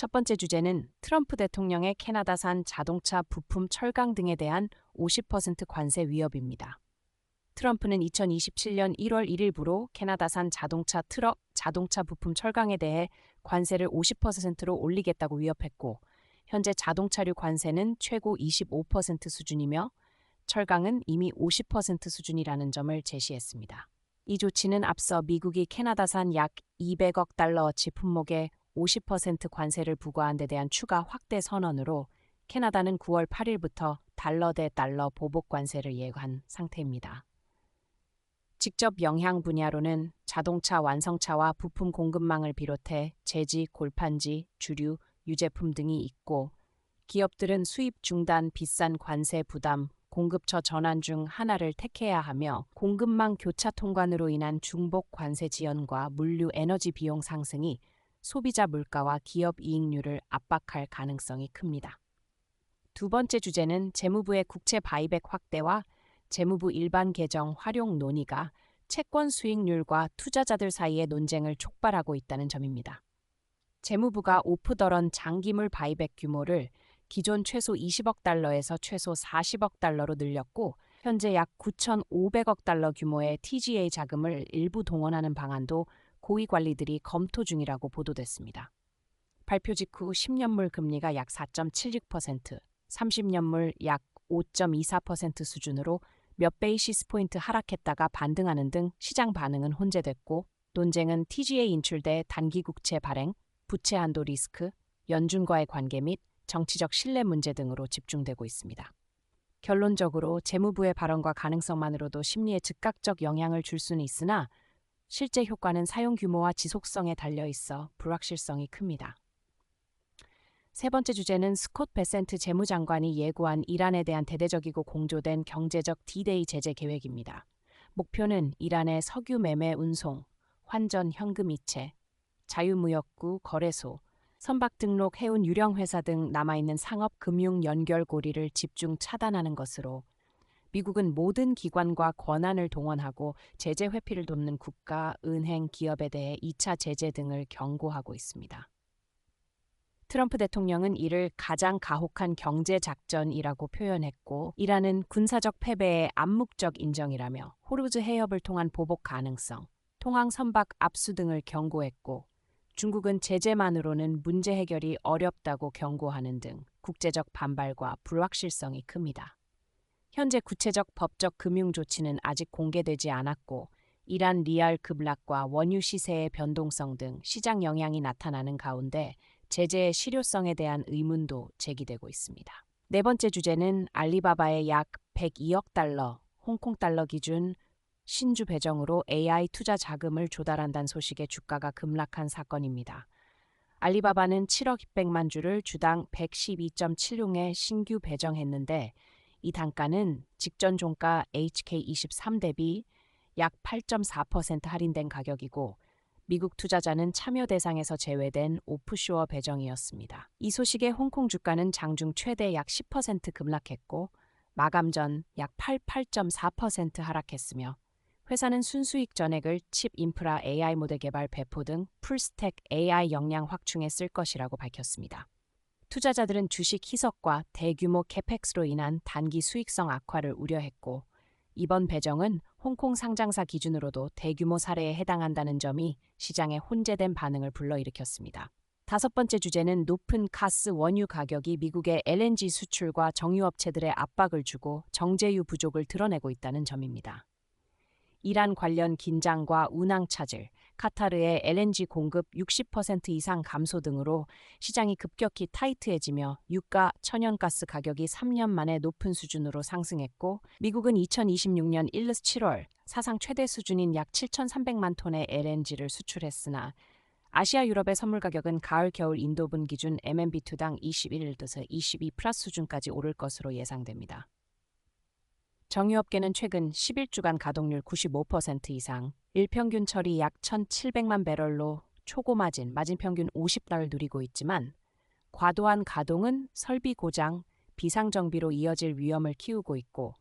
첫 번째 주제는 트럼프 대통령의 캐나다산 자동차 부품 철강 등에 대한 50% 관세 위협입니다. 트럼프는 2027년 1월 1일부로 캐나다산 자동차 트럭, 자동차 부품 철강에 대해 관세를 50%로 올리겠다고 위협했고, 현재 자동차류 관세는 최고 25% 수준이며 철강은 이미 50% 수준이라는 점을 제시했습니다. 이 조치는 앞서 미국이 캐나다산 약 200억 달러어치 품목에 50% 관세를 부과한 데 대한 추가 확대 선언으로 캐나다는 9월 8일부터 달러 대 달러 보복 관세를 예고한 상태입니다. 직접 영향 분야로는 자동차 완성차와 부품 공급망을 비롯해 제지, 골판지, 주류, 유제품 등이 있고, 기업들은 수입 중단, 비싼 관세 부담, 공급처 전환 중 하나를 택해야 하며 공급망 교차 통관으로 인한 중복 관세 지연과 물류 에너지 비용 상승이 소비자 물가와 기업 이익률을 압박할 가능성이 큽니다. 두 번째 주제는 재무부의 국채 바이백 확대와 재무부 일반 계정 활용 논의가 채권 수익률과 투자자들 사이의 논쟁을 촉발하고 있다는 점입니다. 재무부가 오프더런 장기물 바이백 규모를 기존 최소 20억 달러에서 최소 40억 달러로 늘렸고, 현재 약 9,500억 달러 규모의 TGA 자금을 일부 동원하는 방안도 고위 관리들이 검토 중이라고 보도됐습니다. 발표 직후 10년물 금리가 약 4.76%, 30년물 약 5.24% 수준으로 몇 베이시스 포인트 하락했다가 반등하는 등 시장 반응은 혼재됐고, 논쟁은 TGA 인출대 단기 국채 발행, 부채 한도 리스크, 연준과의 관계 및 정치적 신뢰 문제 등으로 집중되고 있습니다. 결론적으로 재무부의 발언과 가능성만으로도 심리에 즉각적 영향을 줄 수는 있으나 실제 효과는 사용 규모와 지속성에 달려 있어 불확실성이 큽니다. 세 번째 주제는 스콧 베센트 재무장관이 예고한 이란에 대한 대대적이고 공조된 경제적 D-Day 제재 계획입니다. 목표는 이란의 석유 매매 운송, 환전 현금 이체, 자유무역구 거래소, 선박 등록 해운 유령 회사 등 남아있는 상업 금융 연결 고리를 집중 차단하는 것으로, 미국은 모든 기관과 권한을 동원하고 제재 회피를 돕는 국가, 은행, 기업에 대해 2차 제재 등을 경고하고 있습니다. 트럼프 대통령은 이를 가장 가혹한 경제 작전이라고 표현했고, 이란은 군사적 패배의 암묵적 인정이라며 호르무즈 해협을 통한 보복 가능성, 통항 선박 압수 등을 경고했고, 중국은 제재만으로는 문제 해결이 어렵다고 경고하는 등 국제적 반발과 불확실성이 큽니다. 현재 구체적 법적 금융 조치는 아직 공개되지 않았고, 이란 리알 급락과 원유 시세의 변동성 등 시장 영향이 나타나는 가운데 제재의 실효성에 대한 의문도 제기되고 있습니다. 네 번째 주제는 알리바바의 약 102억 달러, 홍콩 달러 기준 신주 배정으로 AI 투자 자금을 조달한다는 소식에 주가가 급락한 사건입니다. 알리바바는 7억 600만 주를 주당 112.76에 신규 배정했는데, 이 단가는 직전 종가 HK23 대비 약 8.4% 할인된 가격이고, 미국 투자자는 참여 대상에서 제외된 오프쇼어 배정이었습니다. 이 소식에 홍콩 주가는 장중 최대 약 10% 급락했고, 마감 전 약 88.4% 하락했으며, 회사는 순수익 전액을 칩 인프라 AI 모델 개발 배포 등 풀스택 AI 역량 확충에 쓸 것이라고 밝혔습니다. 투자자들은 주식 희석과 대규모 캐펙스로 인한 단기 수익성 악화를 우려했고, 이번 배정은 홍콩 상장사 기준으로도 대규모 사례에 해당한다는 점이 시장에 혼재된 반응을 불러일으켰습니다. 다섯 번째 주제는 높은 가스 원유 가격이 미국의 LNG 수출과 정유업체들의 압박을 주고 정제유 부족을 드러내고 있다는 점입니다. 이란 관련 긴장과 운항 차질, 카타르의 LNG 공급 60% 이상 감소 등으로 시장이 급격히 타이트해지며 유가, 천연가스 가격이 3년 만에 높은 수준으로 상승했고, 미국은 2026년 1월 7월 사상 최대 수준인 약 7,300만 톤의 LNG를 수출했으나, 아시아 유럽의 선물 가격은 가을 겨울 인도분 기준 MMBtu당 21에서 22 플러스 수준까지 오를 것으로 예상됩니다. 정유업계는 최근 11주간 가동률 95% 이상, 일평균 처리 약 1,700만 배럴로 초고마진, 마진평균 50달을 누리고 있지만, 과도한 가동은 설비 고장, 비상정비로 이어질 위험을 키우고 있고,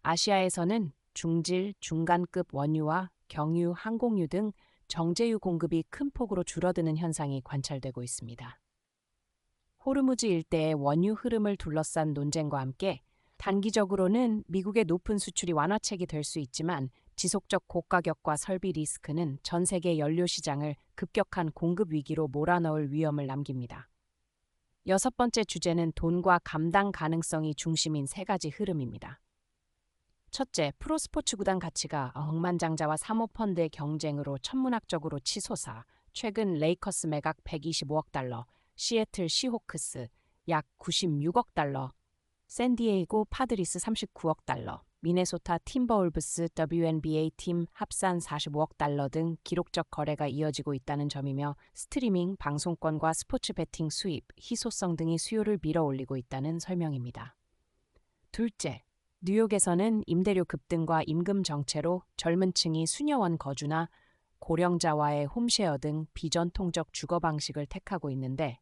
아시아에서는 중질, 중간급 원유와 경유, 항공유 등 정제유 공급이 큰 폭으로 줄어드는 현상이 관찰되고 있습니다. 호르무즈 일대의 원유 흐름을 둘러싼 논쟁과 함께 단기적으로는 미국의 높은 수출이 완화책이 될 수 있지만 지속적 고가격과 설비 리스크는 전 세계 연료 시장을 급격한 공급 위기로 몰아넣을 위험을 남깁니다. 여섯 번째 주제는 돈과 감당 가능성이 중심인 세 가지 흐름입니다. 첫째, 프로스포츠 구단 가치가 억만장자와 사모펀드의 경쟁으로 천문학적으로 치솟아 최근 레이커스 매각 125억 달러, 시애틀 시호크스 약 96억 달러, 샌디에이고 파드리스 39억 달러, 미네소타 팀버울브스 WNBA 팀 합산 45억 달러 등 기록적 거래가 이어지고 있다는 점이며 스트리밍, 방송권과 스포츠 베팅 수입, 희소성 등이 수요를 밀어올리고 있다는 설명입니다. 둘째, 뉴욕에서는 임대료 급등과 임금 정체로 젊은 층이 수녀원 거주나 고령자와의 홈쉐어 등 비전통적 주거 방식을 택하고 있는데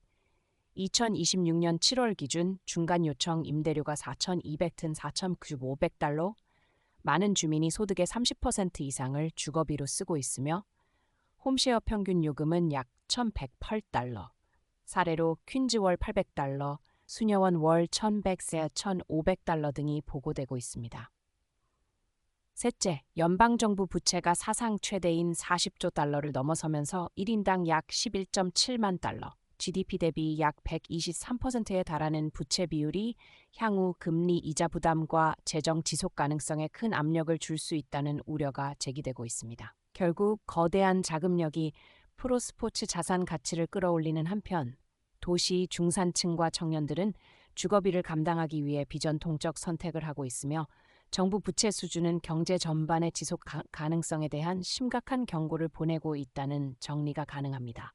2026년 7월 기준 중간 요청 임대료가 4,200달러, 많은 주민이 소득의 30% 이상을 주거비로 쓰고 있으며 홈쉐어 평균 요금은 약 1,108달러, 사례로 퀸즈 월 800달러, 수녀원 월 1,100세 1,500달러 등이 보고되고 있습니다. 셋째, 연방정부 부채가 사상 최대인 40조 달러를 넘어서면서 1인당 약 11.7만 달러, GDP 대비 약 123%에 달하는 부채 비율이 향후 금리 이자 부담과 재정 지속 가능성에 큰 압력을 줄 수 있다는 우려가 제기되고 있습니다. 결국 거대한 자금력이 프로스포츠 자산 가치를 끌어올리는 한편 도시 중산층과 청년들은 주거비를 감당하기 위해 비전통적 선택을 하고 있으며 정부 부채 수준은 경제 전반의 지속 가능성에 대한 심각한 경고를 보내고 있다는 정리가 가능합니다.